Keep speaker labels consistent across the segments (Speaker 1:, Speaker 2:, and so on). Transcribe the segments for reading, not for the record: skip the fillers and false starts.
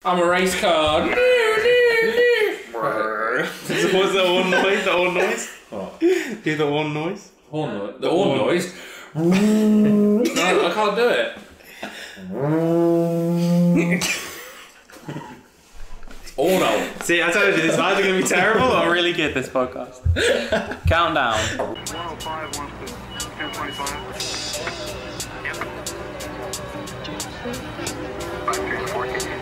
Speaker 1: I'm a race car.
Speaker 2: What's the horn noise? The horn noise?
Speaker 1: What?
Speaker 2: Do the horn noise?
Speaker 1: Horn noise? The horn noise? No, I can't do it. It's auto.
Speaker 2: See, I told you, this is either going to be terrible or really good, this podcast. Countdown.
Speaker 3: 105 wants to 1025. Yep. 5314.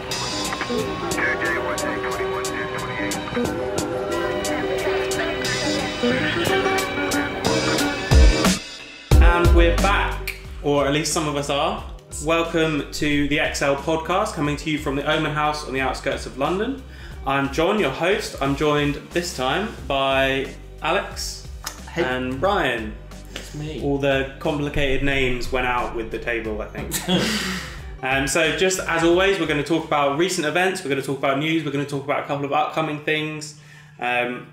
Speaker 3: 2J1 21 1028.
Speaker 2: And we're back, or at least some of us are. Welcome to the exceL podcast, coming to you from the Oman House on the outskirts of London. I'm John, your host. I'm joined this time by Alex and Brian.
Speaker 1: It's me.
Speaker 2: All the complicated names went out with the table, I think. So just as always, we're going to talk about recent events, we're going to talk about news, we're going to talk about a couple of upcoming things. So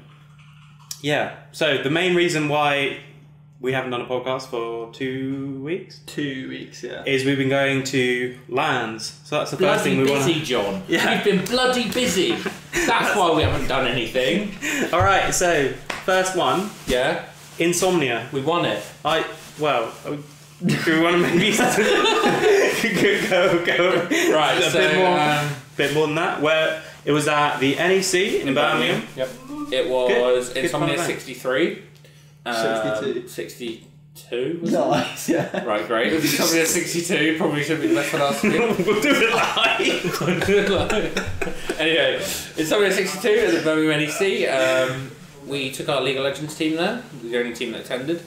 Speaker 2: the main reason why we haven't done a podcast for 2 weeks.
Speaker 4: 2 weeks, yeah.
Speaker 2: Is we've been going to LANs. So that's the first thing we want to...
Speaker 1: Bloody busy, John.
Speaker 2: Yeah.
Speaker 1: You've been bloody busy. That's why we haven't done anything.
Speaker 2: Alright, so first one.
Speaker 1: Yeah.
Speaker 2: Insomnia.
Speaker 1: We won it.
Speaker 2: Do we want to maybe go
Speaker 1: Right,
Speaker 2: a bit more than that? Where it was at the NEC in Birmingham.
Speaker 1: Yep. It was
Speaker 2: Good
Speaker 1: Insomnia
Speaker 2: fun
Speaker 1: 63.
Speaker 4: 62.
Speaker 1: 62, was it?
Speaker 4: Nice, yeah.
Speaker 1: Right, great. It was Insomnia 62. Probably should be less than us.
Speaker 2: We'll do it live.
Speaker 1: Anyway, Insomnia 62 at the Birmingham NEC. We took our League of Legends team there. We were the only team that attended.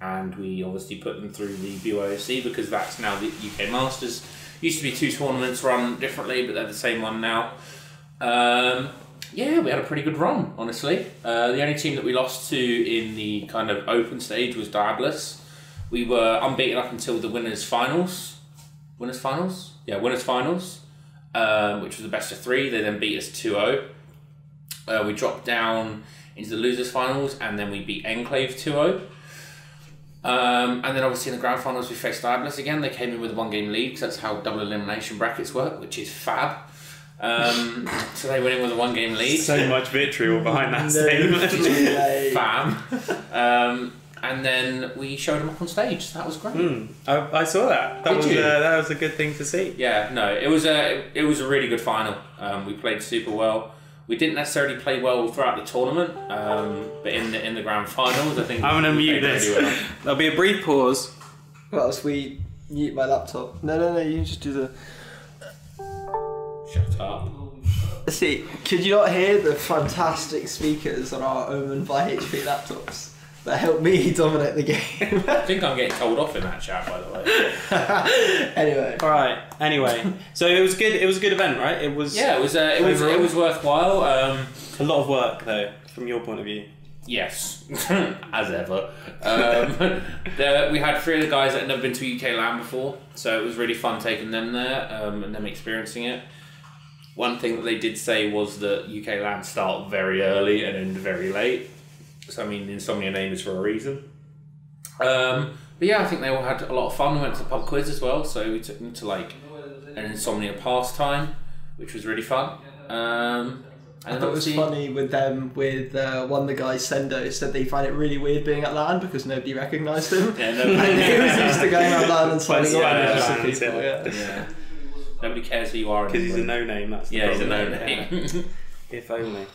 Speaker 1: And we obviously put them through the BYOC because that's now the UK Masters. Used to be two tournaments run differently, but they're the same one now. We had a pretty good run, honestly. The only team that we lost to in the kind of open stage was Diabolus. We were unbeaten up until the winners' finals. Winners' finals? Yeah, winners' finals, which was the best of three. They then beat us 2-0. We dropped down into the losers' finals, and then we beat Enclave 2-0. And then obviously in the grand finals we faced Diabolus again. They came in with a one-game lead because that's how double elimination brackets work, which is fab. So they went in with a one-game lead.
Speaker 2: So much vitriol behind that statement.
Speaker 1: Fam. And then we showed them up on stage. So that was great.
Speaker 2: I saw that. That was a good thing to see.
Speaker 1: Yeah, no, it was a really good final. We played super well. We didn't necessarily play well throughout the tournament, but in the grand finals, I think
Speaker 2: I'm going to mute this.
Speaker 1: Really well.
Speaker 2: There'll be a brief pause.
Speaker 4: Well, as we mute my laptop. No, you can just do the...
Speaker 1: Shut up.
Speaker 4: See, could you not hear the fantastic speakers on our Omen by HP laptops that help me dominate the game?
Speaker 1: I think I'm getting told off in that chat, by the way.
Speaker 4: Anyway.
Speaker 2: All right. Anyway, so it was good. It was a good event, right? It was.
Speaker 1: Yeah, it was worthwhile.
Speaker 2: A lot of work, though, from your point of view.
Speaker 1: Yes, as ever. We had three of the guys that had never been to UK LAN before, so it was really fun taking them there and them experiencing it. One thing that they did say was that UK LAN start very early and end very late. So, I mean, the Insomnia name is for a reason. But yeah, I think they all had a lot of fun. We went to the pub quiz as well, so we took them to like an Insomnia pastime, which was really fun.
Speaker 4: I thought it was funny with them, one of the guys, Sendo, said they find it really weird being at LAN because nobody recognised him.
Speaker 1: Yeah,
Speaker 4: and he was used to going around LAN and signing up.
Speaker 1: Yeah. Nobody cares who you are.
Speaker 2: Because he's a no-name, that's the problem.
Speaker 1: He's a no-name.
Speaker 2: If only.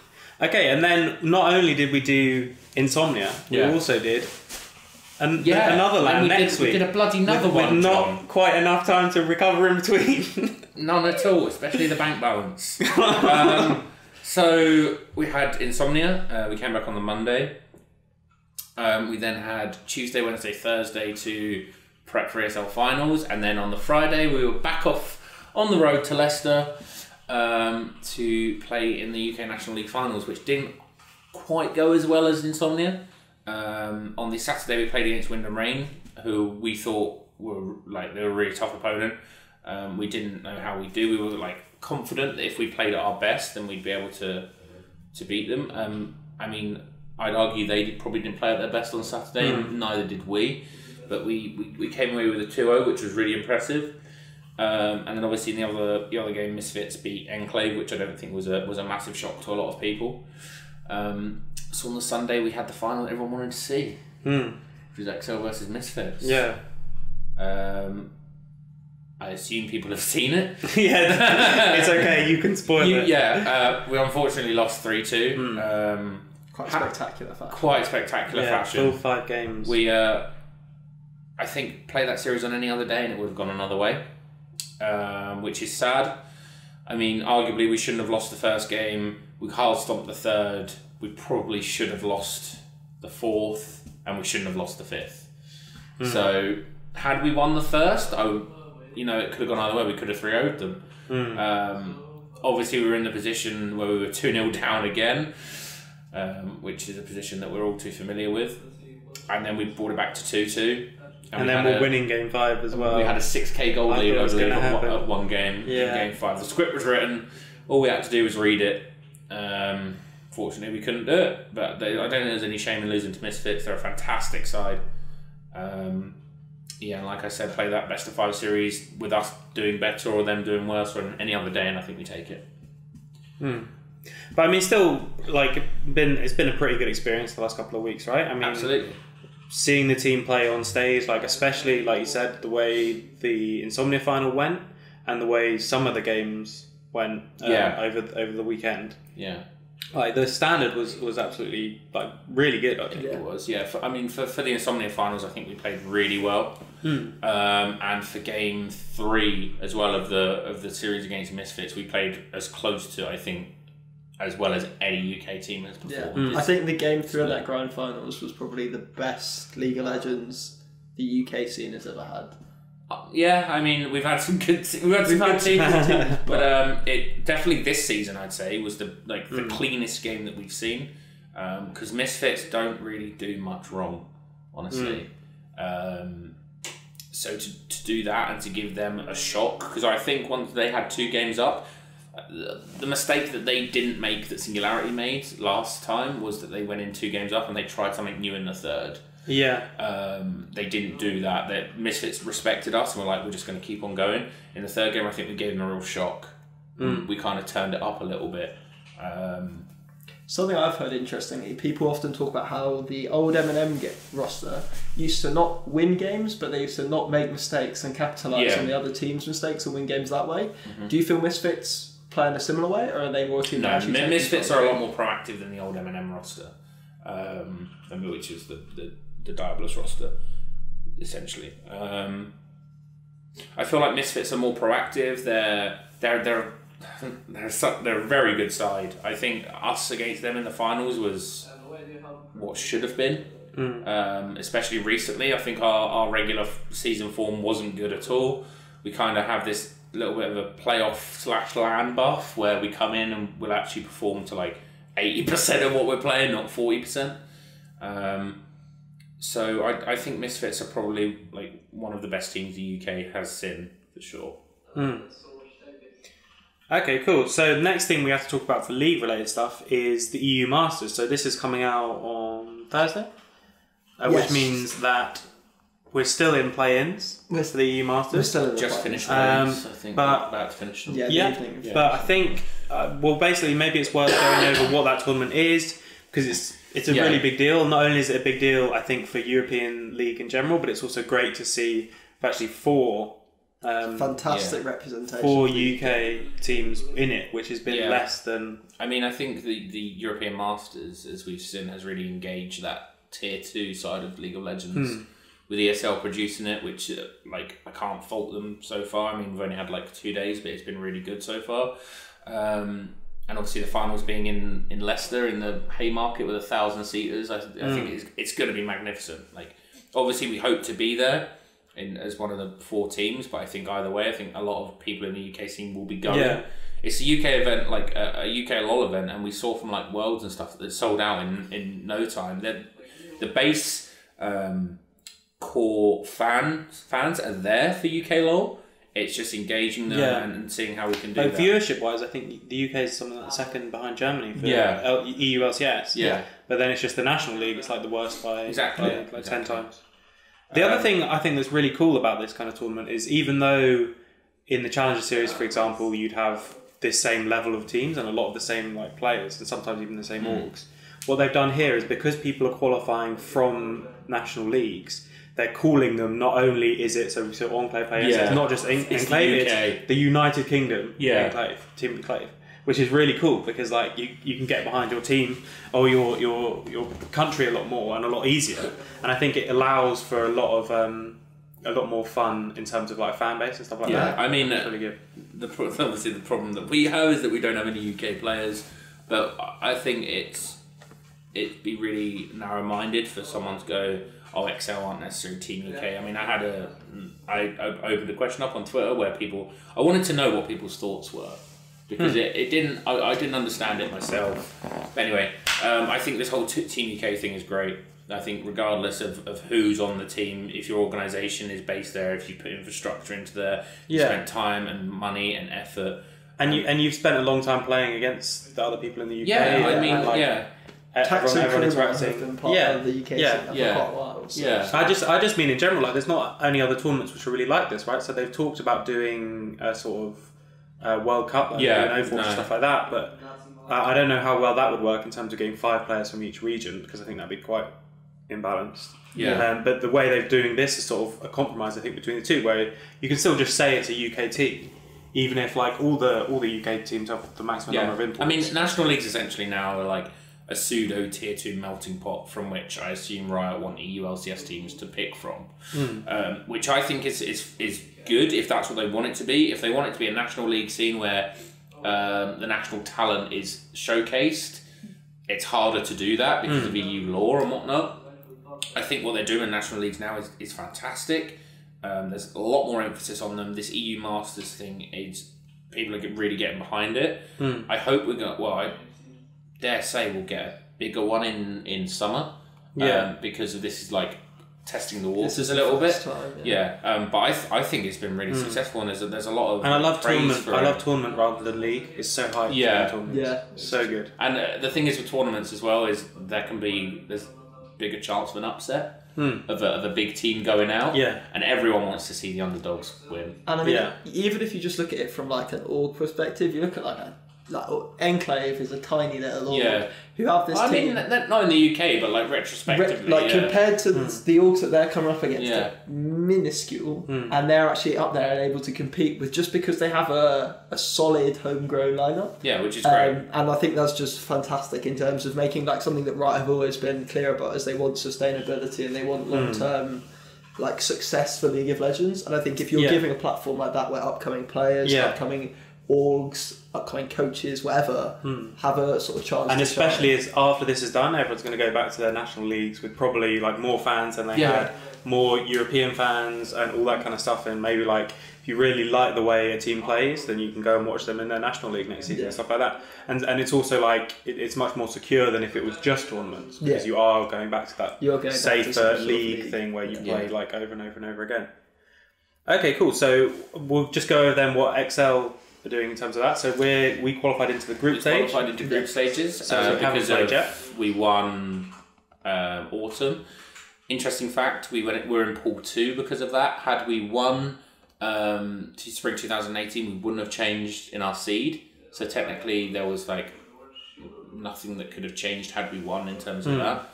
Speaker 2: Okay, and then not only did we do Insomnia, we also did another LAN next week.
Speaker 1: We did a bloody another one,
Speaker 2: with not quite enough time to recover in between.
Speaker 1: None at all, especially the bank balance. So we had Insomnia. We came back on the Monday. We then had Tuesday, Wednesday, Thursday to prep for ESL finals, and then on the Friday we were back off on the road to Leicester to play in the UK National League finals, which didn't quite go as well as Insomnia. On the Saturday we played against Wind and Rain, who we thought were they were a really tough opponent. We didn't know how we'd do. We were confident that if we played at our best, then we'd be able to beat them. I mean, I'd argue they probably didn't play at their best on Saturday. Neither did we, but we came away with a 2-0, which was really impressive. And then obviously in the other game, Misfits beat Enclave, which I don't think was a massive shock to a lot of people. So on the Sunday we had the final that everyone wanted to see, which was exceL versus Misfits.
Speaker 2: Yeah.
Speaker 1: I assume people have seen it.
Speaker 2: Yeah, it's okay. You can spoil it.
Speaker 1: Yeah, we unfortunately lost 3-2.
Speaker 4: Quite spectacular fashion.
Speaker 1: Quite spectacular fashion.
Speaker 2: Full 5 games.
Speaker 1: We, I think, play that series on any other day and it would have gone another way, which is sad. I mean, arguably we shouldn't have lost the first game. We hard stomped the third. We probably should have lost the fourth, and we shouldn't have lost the fifth. So, had we won the first, it could have gone either way. We could have 3-0'd them. Obviously, we were in the position where we were 2-0 down again, which is a position that we're all too familiar with. And then we brought it back to 2-2.
Speaker 2: And then we're winning game 5 as well.
Speaker 1: We had a 6k goal lead, I believe, at one game. In game 5. The script was written. All we had to do was read it. Fortunately, we couldn't do it. But I don't think there's any shame in losing to Misfits. They're a fantastic side. And like I said, play that best of 5 series with us doing better or them doing worse or any other day, and I think we take it.
Speaker 2: But I mean, still, it's been a pretty good experience the last couple of weeks, right? I mean,
Speaker 1: Absolutely.
Speaker 2: Seeing the team play on stage, especially like you said, the way the Insomnia final went and the way some of the games went over the weekend.
Speaker 1: Yeah.
Speaker 2: The standard was absolutely really good. I think
Speaker 1: it was. Yeah. For the Insomnia finals, I think we played really well. And for game 3 as well of the series against Misfits, we played as close to, I think, as well as any UK team has performed.
Speaker 4: I think the game 3 of that grand finals was probably the best League of Legends the UK scene has ever had.
Speaker 1: We've had some good teams, but it definitely this season, I'd say, was the cleanest game that we've seen, because Misfits don't really do much wrong, honestly. So to do that and to give them a shock, because I think once they had 2 games up, the mistake that they didn't make that Singularity made last time was that they went in 2 games up and they tried something new in the third.
Speaker 2: Yeah.
Speaker 1: They didn't do that. The Misfits respected us and were like, we're just going to keep on going. In the third game, I think we gave them a real shock. We kind of turned it up a little bit.
Speaker 4: Something I've heard interestingly, people often talk about how the old M&M roster used to not win games, but they used to not make mistakes and capitalise on the other team's mistakes and win games that way. Do you feel Misfits play in a similar way, or are they more team?
Speaker 1: No, Misfits are a lot more proactive than the old M&M roster, which is the Diabolus roster, essentially. I feel like Misfits are more proactive. They're a very good side. I think us against them in the finals was what should have been. Especially recently, I think our regular season form wasn't good at all. We kind of have this little bit of a playoff / LAN buff where we come in and we'll actually perform to 80% of what we're playing, not 40%. So I think Misfits are probably one of the best teams the UK has seen, for sure.
Speaker 2: Okay, cool. So next thing we have to talk about for league related stuff is the EU Masters. So this is coming out on Thursday, which means that we're still in play-ins for the EU Masters.
Speaker 4: We're still in
Speaker 1: just finished those, I think. About to finish them.
Speaker 2: But I think, basically maybe it's worth going over what that tournament is, because it's a really big deal. Not only is it a big deal, I think, for European League in general, but it's also great to see actually 4
Speaker 4: fantastic representation.
Speaker 2: 4 UK teams in it, which has been less than.
Speaker 1: I mean, I think the European Masters, as we've seen, has really engaged that tier 2 side of League of Legends. With ESL producing it, which I can't fault them so far. I mean, we've only had 2 days, but it's been really good so far. And obviously the finals being in Leicester in the Haymarket with 1,000 seaters, I think it's going to be magnificent. Obviously we hope to be there as one of the 4 teams, but I think either way, I think a lot of people in the UK scene will be going. Yeah. It's a UK event, a UK LOL event, and we saw from Worlds and stuff that it's sold out in no time. The base core fans are there for UK LOL. It's just engaging them and seeing how we can do that.
Speaker 2: Viewership wise, I think the UK is something like second behind Germany for EU LCS.
Speaker 1: Yeah.
Speaker 2: But then it's just the National League, it's the worst by 10 times. The other thing I think that's really cool about this kind of tournament is, even though in the Challenger Series, for example, you'd have this same level of teams and a lot of the same like players, and sometimes even the same orgs. What they've done here is, because people are qualifying from national leagues, they're calling them, not only is it, so Enclave players, it's not just Enclave, it's the United Kingdom Enclave, Team Enclave, which is really cool, because like you can get behind your team or your country a lot more and a lot easier, and I think it allows for a lot more fun in terms of like fan base and stuff like that.
Speaker 1: I mean,
Speaker 2: it's really good.
Speaker 1: Obviously the problem that we have is that we don't have any UK players, but I think it'd be really narrow-minded for someone to go, oh, exceL aren't necessarily Team UK. I mean, I opened a question up on Twitter where I wanted to know what people's thoughts were, because I didn't understand it myself. But anyway, I think this whole Team UK thing is great. I think regardless of who's on the team, if your organisation is based there, if you put infrastructure into there, you spend time and money and effort. And you've
Speaker 2: spent a long time playing against the other people in the UK.
Speaker 4: Tax
Speaker 2: everyone
Speaker 4: interacting. Have been part of the UK scene for quite a while. So.
Speaker 2: I just mean in general, like there's not any other tournaments which are really like this, right? So they've talked about doing a sort of World Cup, like stuff like that, but I don't know how well that would work in terms of getting 5 players from each region, because I think that'd be quite imbalanced. But the way they're doing this is sort of a compromise, I think, between the two, where you can still just say it's a UK team, even if like all the UK teams have the maximum number of imports.
Speaker 1: I mean, national leagues essentially now are like a pseudo tier 2 melting pot from which I assume Riot want EU LCS teams to pick from, which I think is good if that's what they want it to be. If they want it to be a national league scene where the national talent is showcased, it's harder to do that because of EU law and whatnot. I think what they're doing in national leagues now is fantastic. There's a lot more emphasis on them. This EU Masters thing is, people are really getting behind it. I hope I dare say we'll get a bigger one in summer. Because of this is like testing the waters a little bit. But I think it's been really successful, and there's a lot of
Speaker 2: I love tournament rather than league. It's so high. So good.
Speaker 1: And the thing is with tournaments as well is there's bigger chance of an upset. Of a big team going out, and everyone wants to see the underdogs win.
Speaker 4: And I mean, even if you just look at it from like an org perspective, you look at like Enclave is a tiny little org who have this team.
Speaker 1: I mean, not in the UK, but like retrospectively,
Speaker 4: compared to the orgs that they're coming up against, they're minuscule, and they're actually up there and able to compete with, just because they have a solid homegrown lineup.
Speaker 1: Yeah, which is great.
Speaker 4: And I think that's just fantastic in terms of making like something that Riot have always been clear about, is they want sustainability and they want long term like success for League of Legends. And I think if you're giving a platform like that where upcoming players, upcoming orgs, upcoming coaches, whatever, have a sort of chance.
Speaker 2: And especially as after this is done, everyone's going to go back to their national leagues with probably like more fans than they had, more European fans and all that kind of stuff. And maybe like if you really like the way a team plays, then you can go and watch them in their national league next season and stuff like that. And it's also like it's much more secure than if it was just tournaments, because you are going back to that safer league thing where you play like over and over and over again. Okay, cool. So we'll just go over then what exceL are doing in terms of that. So we qualified into the group stage.
Speaker 1: Qualified into group stages because we won autumn. Interesting fact: we're in pool 2 because of that. Had we won spring 2018, we wouldn't have changed in our seed. So technically, there was like nothing that could have changed had we won in terms of that.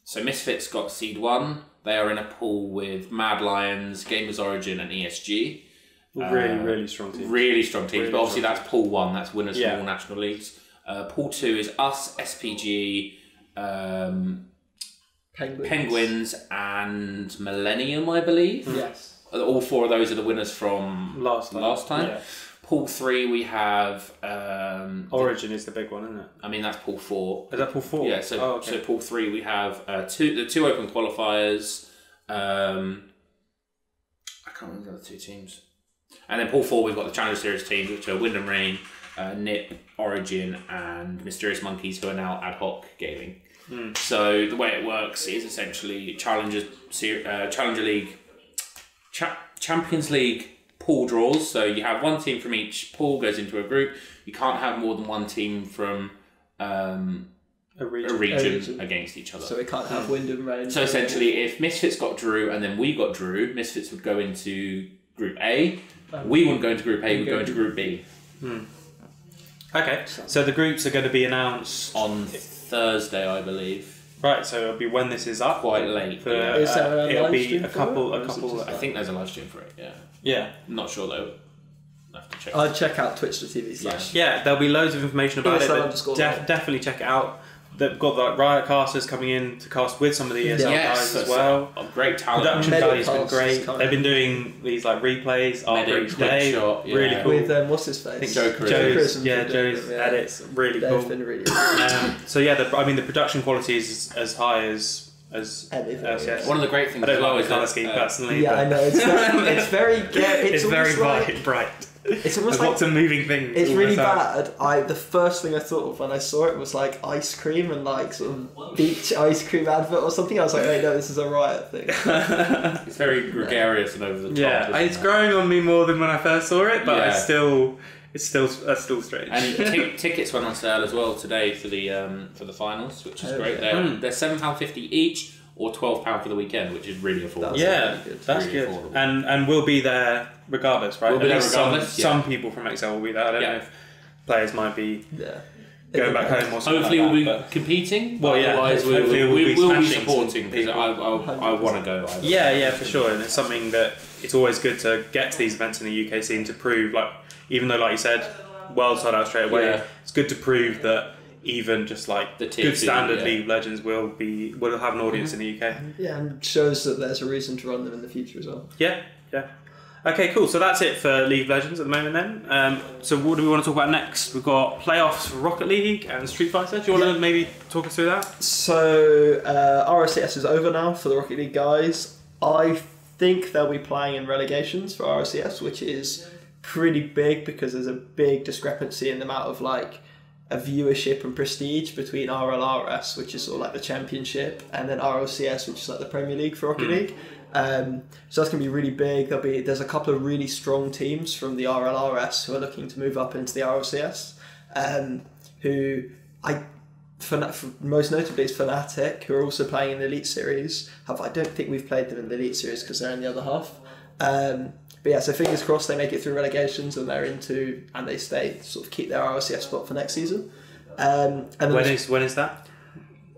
Speaker 1: So Misfits got seed 1. They are in a pool with Mad Lions, Gamers Origin, and ESG.
Speaker 2: Really strong teams.
Speaker 1: Really strong teams, but obviously that's pool 1. That's winners from all national leagues. Pool 2 is us, SPG, Penguins, and Millennium, I believe.
Speaker 4: Yes.
Speaker 1: All 4 of those are the winners from last time. Yeah. Pool 3 we have
Speaker 2: Origin is the big one, isn't it?
Speaker 1: I mean, that's pool 4.
Speaker 2: Is that pool 4?
Speaker 1: Yeah. So pool 3 we have the 2 open qualifiers. I can't remember the other 2 teams. And then pool 4 we've got the Challenger Series teams, which are Wind and Rain, NIP, Origin, and Mysterious Monkeys, who are now ad hoc gaming. So the way it works is essentially Challenger League, Champions League pool draws. So you have 1 team from each pool goes into a group. You can't have more than 1 team from a region against each other.
Speaker 4: So we can't have Wind and Rain.
Speaker 1: So essentially, if Misfits got Drew and then we got Drew, Misfits would go into Group A. We wouldn't go into Group A, we'd go into Group B.
Speaker 2: Okay, so the groups are going to be announced
Speaker 1: On Thursday, I believe.
Speaker 2: Right, so it'll be when this is up.
Speaker 1: Quite late.
Speaker 2: For,
Speaker 1: yeah.
Speaker 4: Is there a
Speaker 2: it'll
Speaker 4: live
Speaker 2: be
Speaker 4: stream
Speaker 2: a
Speaker 4: for
Speaker 2: couple.
Speaker 4: it, or is it just
Speaker 1: I think there's a live stream for it, yeah.
Speaker 2: Yeah.
Speaker 1: Not sure though. I'll have to check.
Speaker 4: I'd check out twitch.tv/.
Speaker 2: Yeah, there'll be loads of information about it.
Speaker 4: ESL_live.
Speaker 2: But definitely check it out. They've got like Riot casters coming in to cast with some of the ESL guys as well.
Speaker 1: Great talent.
Speaker 2: Production
Speaker 4: Medic
Speaker 2: value's been
Speaker 4: casts
Speaker 2: great.
Speaker 4: coming
Speaker 2: They've been
Speaker 4: in.
Speaker 2: doing these like replays after each day.
Speaker 1: Shot, yeah.
Speaker 2: Really cool.
Speaker 4: With what's his face?
Speaker 1: I think Joker
Speaker 2: Joe's
Speaker 4: Joe's
Speaker 2: edits really
Speaker 4: They've
Speaker 2: cool.
Speaker 4: been really
Speaker 2: So yeah, the production quality is as high as
Speaker 4: Anything,
Speaker 2: RLCS.
Speaker 1: One of the great things
Speaker 2: I don't
Speaker 1: as well
Speaker 2: like
Speaker 1: is
Speaker 2: the colour
Speaker 1: that,
Speaker 2: scheme personally.
Speaker 4: Yeah,
Speaker 2: but
Speaker 4: I know. It's very.
Speaker 2: it's very
Speaker 4: almost like,
Speaker 2: bright.
Speaker 4: It's almost
Speaker 2: There's
Speaker 4: like
Speaker 2: lots of moving things.
Speaker 4: it's
Speaker 2: all
Speaker 4: really
Speaker 2: the time.
Speaker 4: bad. The first thing I thought of when I saw it was like ice cream and like sort of beach ice cream advert or something. I was like, wait, no, this is a Riot thing.
Speaker 1: it's very gregarious and over the top.
Speaker 2: Yeah,
Speaker 1: isn't
Speaker 2: it's
Speaker 1: it?
Speaker 2: growing on me more than when I first saw it, but
Speaker 1: Yeah.
Speaker 2: it's still strange.
Speaker 1: And tickets went on sale as well today for the finals, which is
Speaker 4: Oh,
Speaker 1: great.
Speaker 4: yeah.
Speaker 1: They're £7.50 each, or £12 for the weekend, which is really affordable.
Speaker 2: Yeah,
Speaker 4: That's good.
Speaker 2: that's
Speaker 1: Really
Speaker 2: good.
Speaker 1: affordable.
Speaker 2: And we'll be there regardless, right?
Speaker 1: We'll be
Speaker 2: At
Speaker 1: there
Speaker 2: least
Speaker 1: regardless,
Speaker 2: Some people from exceL will be there. I don't
Speaker 1: Yeah.
Speaker 2: know if players might be
Speaker 4: Yeah.
Speaker 2: going back home or something.
Speaker 1: Hopefully
Speaker 2: like
Speaker 1: we'll
Speaker 2: that,
Speaker 1: be
Speaker 2: but-
Speaker 1: competing.
Speaker 2: Well, yeah,
Speaker 1: Otherwise
Speaker 2: hopefully
Speaker 1: we'll be
Speaker 2: smashing
Speaker 1: supporting
Speaker 2: some
Speaker 1: because
Speaker 2: people.
Speaker 1: I want to go. Either.
Speaker 2: Yeah, for sure. And it's something that it's always good to get to these events in the UK scene to prove, like, even though, like you said, world sold out straight away,
Speaker 1: Yeah.
Speaker 2: it's good to prove that even just like
Speaker 1: The tier
Speaker 2: good
Speaker 1: two,
Speaker 2: standard
Speaker 1: yeah.
Speaker 2: League of Legends will have an audience in the UK.
Speaker 4: Yeah, and shows that there's a reason to run them in the future as well.
Speaker 2: Yeah. Okay, cool. So that's it for League of Legends at the moment then. So what do we want to talk about next? We've got playoffs for Rocket League and Street Fighter. Do you want to maybe talk us through that?
Speaker 4: So RLCS is over now for the Rocket League guys. I think they'll be playing in relegations for RLCS, which is pretty big because there's a big discrepancy in the amount of like a viewership and prestige between RLRS, which is sort of like the championship, and then RLCS, which is like the Premier League for Rocket League. So that's going to be really big. There's a couple of really strong teams from the RLRS who are looking to move up into the RLCS. Most notably is Fnatic, who are also playing in the Elite Series. I don't think we've played them in the Elite Series because they're in the other half. But yeah, so fingers crossed they make it through relegations and they stay, sort of keep their RLCS spot for next season. And then
Speaker 2: When is that?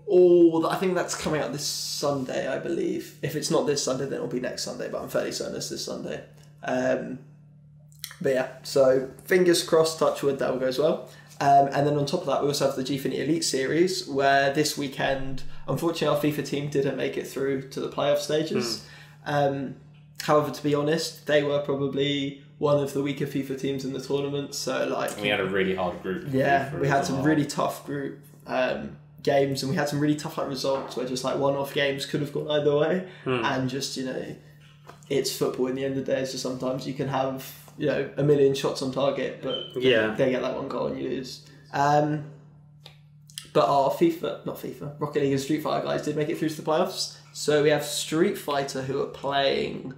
Speaker 4: I think that's coming out this Sunday, I believe. If it's not this Sunday, then it'll be next Sunday, but I'm fairly certain it's this Sunday. But yeah, so fingers crossed, touch wood, that all goes well. And then on top of that, we also have the Gfinity Elite Series, where this weekend, unfortunately, our FIFA team didn't make it through to the playoff stages. However, to be honest, they were probably one of the weaker FIFA teams in the tournament. So like,
Speaker 1: We had a really hard group.
Speaker 4: yeah, we had some really tough group games, and we had some really tough like results where just like one-off games could have gone either way, and just it's football in the end of the day. So sometimes you can have a million shots on target, but they get that one goal and you lose. But our Rocket League and Street Fighter guys did make it through to the playoffs. So we have Street Fighter who are playing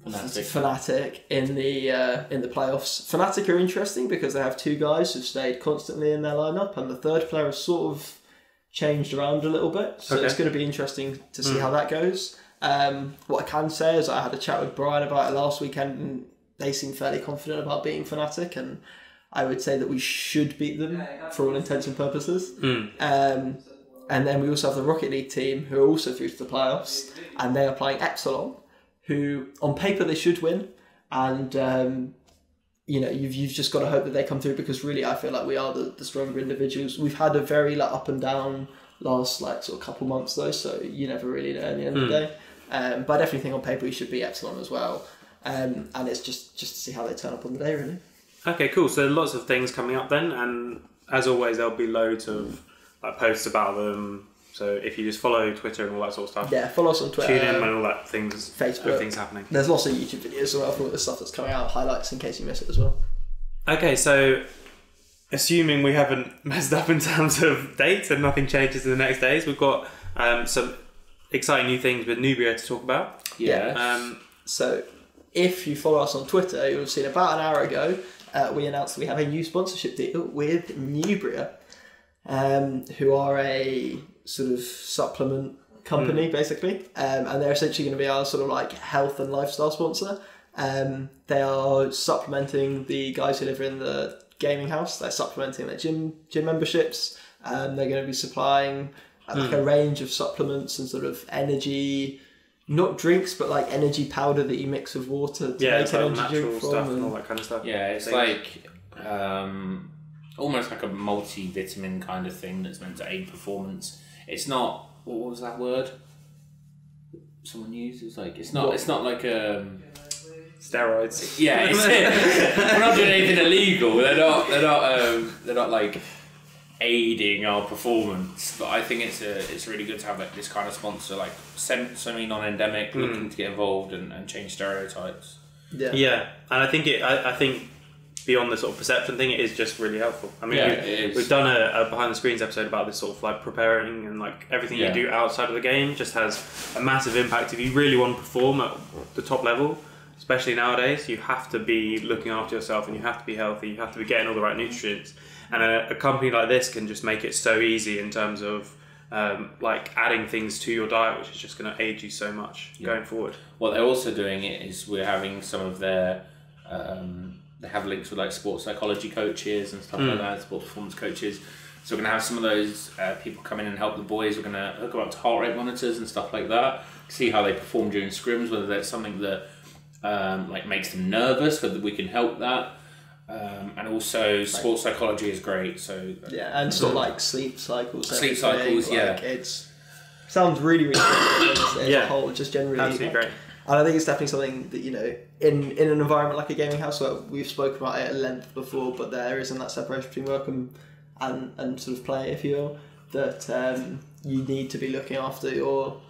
Speaker 4: Fnatic in the playoffs. Fnatic are interesting because they have two guys who've stayed constantly in their lineup, and the third player has sort of changed around a little bit. So it's going to be interesting to see how that goes. What I can say is I had a chat with Brian about it last weekend, and they seem fairly confident about beating Fnatic, and I would say that we should beat them for all intents and purposes. And then we also have the Rocket League team who are also through to the playoffs, and they are playing exceL, who on paper they should win, and you've just got to hope that they come through, because really I feel like we are the stronger individuals. We've had a very up and down last sort of couple months though, so you never really know at the end of the day. But I definitely think on paper we should beat exceL as well, and it's just to see how they turn up on the day really.
Speaker 2: Okay, cool. So lots of things coming up then, and as always there'll be loads of posts about them. So if you just follow Twitter and all that sort of stuff,
Speaker 4: yeah, follow us on Twitter,
Speaker 2: tune in when all that
Speaker 4: Facebook,
Speaker 2: everything's happening.
Speaker 4: There's lots of YouTube videos as well for all the stuff that's coming out, highlights in case you miss it as well.
Speaker 2: Okay, so assuming we haven't messed up in terms of dates and nothing changes in the next days, we've got some exciting new things with Nubia to talk about.
Speaker 1: Yeah.
Speaker 4: So if you follow us on Twitter, you'll have seen about an hour ago we announced that we have a new sponsorship deal with Nubia, who are a sort of supplement company basically, and they're essentially going to be our sort of like health and lifestyle sponsor. They are supplementing the guys who live in the gaming house. They're supplementing their gym memberships. They're going to be supplying like a range of supplements and sort of energy, not drinks, but like energy powder that you mix with water to make an energy drink from,
Speaker 2: stuff and all that kind of stuff.
Speaker 1: Yeah, it's like almost like a multivitamin kind of thing that's meant to aid performance. It's not. What was that word? Someone used. It was like it's not. What? It's not like
Speaker 2: steroids.
Speaker 1: Yeah, we're not doing anything illegal. They're not like aiding our performance. But I think it's really good to have like this kind of sponsor, like semi non-endemic, looking to get involved and change stereotypes.
Speaker 2: Yeah, and I think I think beyond the sort of perception thing, it is just really helpful. I mean, we've done a behind the screens episode about this sort of like preparing and like everything you do outside of the game just has a massive impact. If you really want to perform at the top level, especially nowadays, you have to be looking after yourself and you have to be healthy. You have to be getting all the right nutrients. And a company like this can just make it so easy in terms of like adding things to your diet, which is just going to aid you so much going forward.
Speaker 1: What they're also doing is we're having some of their they have links with like sports psychology coaches and stuff like that, sports performance coaches. So we're going to have some of those people come in and help the boys. We're going to hook them up to heart rate monitors and stuff like that, see how they perform during scrims, whether that's something that like makes them nervous, whether we can help that. And also sports psychology is great. So
Speaker 4: and sort of like sleep cycles.
Speaker 1: Sleep cycles,
Speaker 4: like, it's sounds really good as a whole, just generally
Speaker 2: absolutely great.
Speaker 4: And I think it's definitely something that, you know, in an environment like a gaming house where we've spoken about it at length before, but there isn't that separation between work and sort of play, if you will, that you need to be looking after your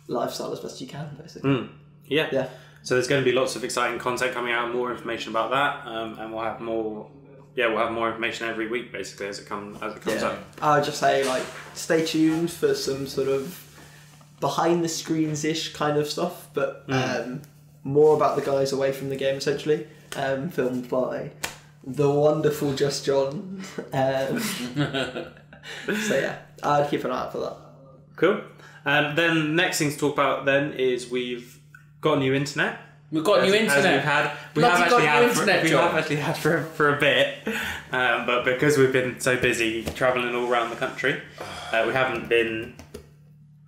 Speaker 4: lifestyle as best you can, basically.
Speaker 2: Yeah. So there's going to be lots of exciting content coming out, more information about that, and we'll have more. Yeah, we'll have more information every week, basically, as it comes up.
Speaker 4: I would just say, like, stay tuned for some sort of behind the scenes ish kind of stuff, but more about the guys away from the game, essentially, filmed by the wonderful Just John. So yeah, I'd keep an eye out for that.
Speaker 2: Cool. Then next thing to talk about then is we've got new internet.
Speaker 1: We've got new internet.
Speaker 2: We have actually had for a bit, but because we've been so busy travelling all around the country, we haven't been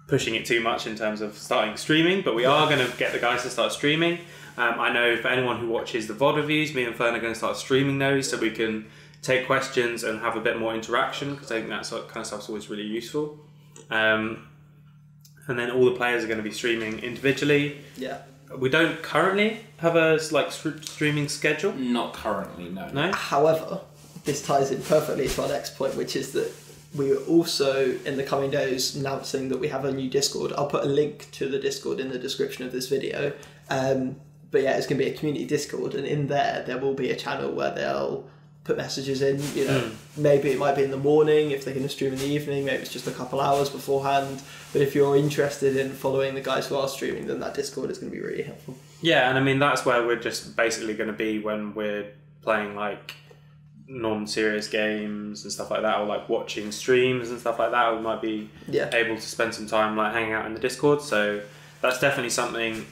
Speaker 2: pushing it too much in terms of starting streaming, but we are going to get the guys to start streaming. I know for anyone who watches the VOD reviews, me and Fern are going to start streaming those so we can take questions and have a bit more interaction, because I think that sort of kind of stuff's always really useful. And then all the players are going to be streaming individually.
Speaker 4: Yeah.
Speaker 2: We don't currently have a like streaming schedule.
Speaker 1: Not currently, no.
Speaker 4: However, this ties in perfectly to our next point, which is that we are also in the coming days announcing that we have a new Discord. I'll put a link to the Discord in the description of this video. But yeah, it's going to be a community Discord, and in there will be a channel where they'll put messages in. You know, maybe it might be in the morning if they're going to stream in the evening. Maybe it's just a couple hours beforehand. But if you're interested in following the guys who are streaming, then that Discord is going to be really helpful.
Speaker 2: Yeah, and I mean that's where we're just basically going to be when we're playing like non-serious games and stuff like that, or like watching streams and stuff like that. We might be able to spend some time like hanging out in the Discord. So that's definitely something.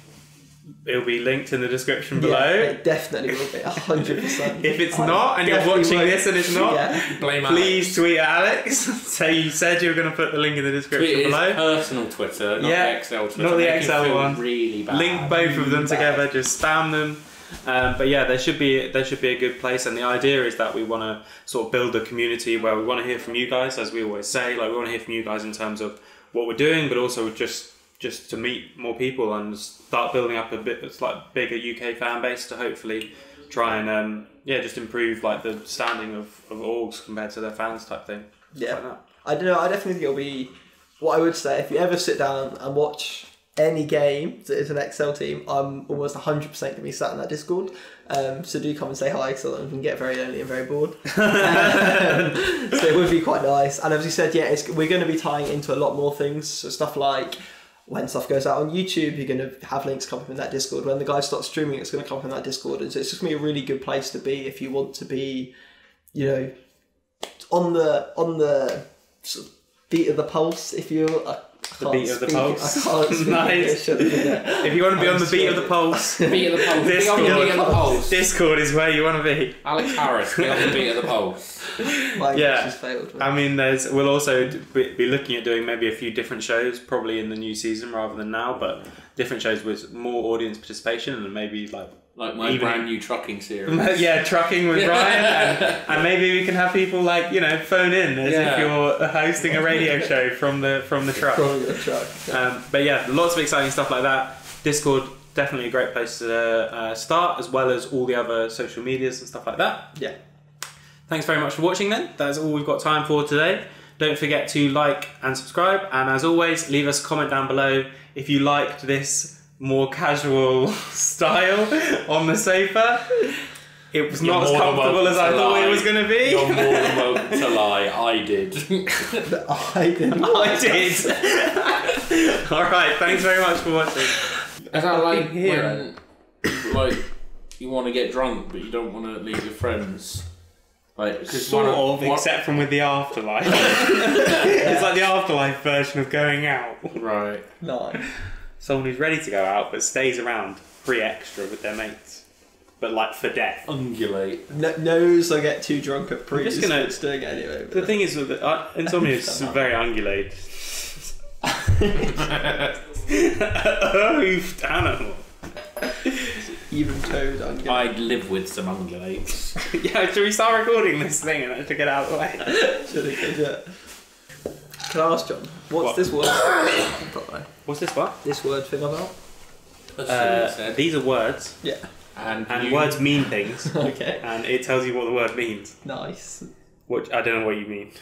Speaker 2: It'll be linked in the description below.
Speaker 4: Yeah, it definitely will be 100%.
Speaker 2: If it's not, and you're watching this and it's not,
Speaker 1: blame
Speaker 2: please tweet at Alex. Say you said you were going to put the link in the description below.
Speaker 1: Personal Twitter, not the exceL Twitter.
Speaker 2: Not the exceL one.
Speaker 1: Really bad.
Speaker 2: Link both of them together. Just spam them. But yeah, there should be a good place, and the idea is that we want to sort of build a community where we want to hear from you guys, as we always say. Like we want to hear from you guys in terms of what we're doing, but also just to meet more people and start building up a bit like bigger UK fan base to hopefully try and just improve like the standing of orgs compared to their fans type thing.
Speaker 4: Yeah,
Speaker 2: like that.
Speaker 4: I don't know. I definitely think it'll be. What I would say, if you ever sit down and watch any game that is an exceL team, I'm almost 100% going to be sat in that Discord. So do come and say hi, so that we can get very lonely and very bored. So it would be quite nice. And as you said, we're going to be tying into a lot more things. So stuff like when stuff goes out on YouTube, you're going to have links come up in that Discord. When the guys start streaming, it's going to come up in that Discord. And so it's just going to be a really good place to be if you want to be, you know, on the sort of beat of the pulse, if you will.
Speaker 2: The beat of the pulse.
Speaker 4: I can't speak
Speaker 2: Nice.
Speaker 4: English at the minute.
Speaker 2: If you want to be on the beat of the
Speaker 4: sorry.
Speaker 2: pulse,
Speaker 1: Beat of the pulse. Be on the beat of the pulse.
Speaker 2: Discord is where you want to be.
Speaker 1: Alex Harris, be on the beat of the pulse.
Speaker 4: My English
Speaker 2: Yeah.
Speaker 4: has failed.
Speaker 2: I mean, we'll also be looking at doing maybe a few different shows, probably in the new season rather than now, but different shows with more audience participation and maybe like
Speaker 1: my brand new trucking series.
Speaker 2: yeah, trucking with Ryan, and maybe we can have people like phone in as if you're hosting a radio show from the truck.
Speaker 4: From the truck.
Speaker 2: But yeah, lots of exciting stuff like that. Discord definitely a great place to start, as well as all the other social medias and stuff like that.
Speaker 4: Yeah.
Speaker 2: Thanks very much for watching then. That's all we've got time for today. Don't forget to like and subscribe, and as always, leave us a comment down below if you liked this more casual style on the sofa. It was not as comfortable as I thought it was going to be.
Speaker 1: You're more than welcome to lie. I did.
Speaker 4: I didn't.
Speaker 2: I did. Alright, thanks very much for watching.
Speaker 1: Is that like when you want to get drunk but you don't want to leave your friends? Like,
Speaker 2: Sort of, except from with the afterlife. It's like the afterlife version of going out.
Speaker 1: Right.
Speaker 4: Nice.
Speaker 2: Someone who's ready to go out but stays around pre-extra with their mates. But like for death.
Speaker 1: Ungulate.
Speaker 4: Knows I get too drunk at pre.
Speaker 2: just gonna-
Speaker 4: It's doing it anyway.
Speaker 2: The thing is, with insomnia is very ungulate. Oofed animal.
Speaker 4: Even toad, I'm getting.
Speaker 1: I'd live with some ungulates.
Speaker 2: Yeah, should we start recording this thing and to get out of the way?
Speaker 4: Can I ask John, what's
Speaker 2: What?
Speaker 4: this word?
Speaker 2: What's this what?
Speaker 4: This word thing about?
Speaker 1: That's what it said.
Speaker 2: These are words,
Speaker 4: Yeah.
Speaker 2: and words mean things,
Speaker 4: Okay.
Speaker 2: and it tells you what the word means.
Speaker 4: Nice.
Speaker 2: Which I don't know what you mean.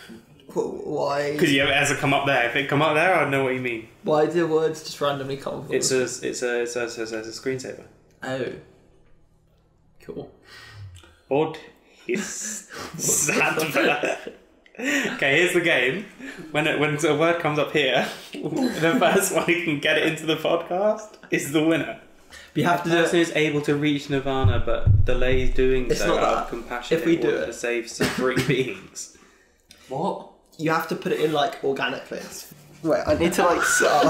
Speaker 4: Why?
Speaker 2: Because it hasn't come up there. If it come up there, I'd know what you mean.
Speaker 4: Why do words just randomly come? From
Speaker 2: It's a screensaver.
Speaker 4: Oh. Cool.
Speaker 2: Odd is Sandra. Okay, here's the game. When a word comes up here, the first one who can get it into the podcast is the winner.
Speaker 4: You have to
Speaker 2: The
Speaker 4: do
Speaker 2: person
Speaker 4: it.
Speaker 2: is able to reach Nirvana but delays doing
Speaker 4: It's
Speaker 2: so
Speaker 4: not
Speaker 2: out of
Speaker 4: that.
Speaker 2: compassion
Speaker 4: If we do
Speaker 2: order
Speaker 4: it-
Speaker 2: to save suffering beings.
Speaker 1: What?
Speaker 4: You have to put it in like organically. Wait, I need to like start.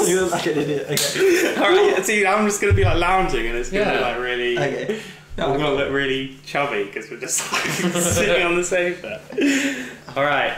Speaker 4: You look like an idiot. Okay.
Speaker 2: Alright, see, I'm just going to be like lounging and it's going to be like really...
Speaker 4: Okay.
Speaker 2: We're going to look really chubby because we're just like, sitting on the sofa. Alright,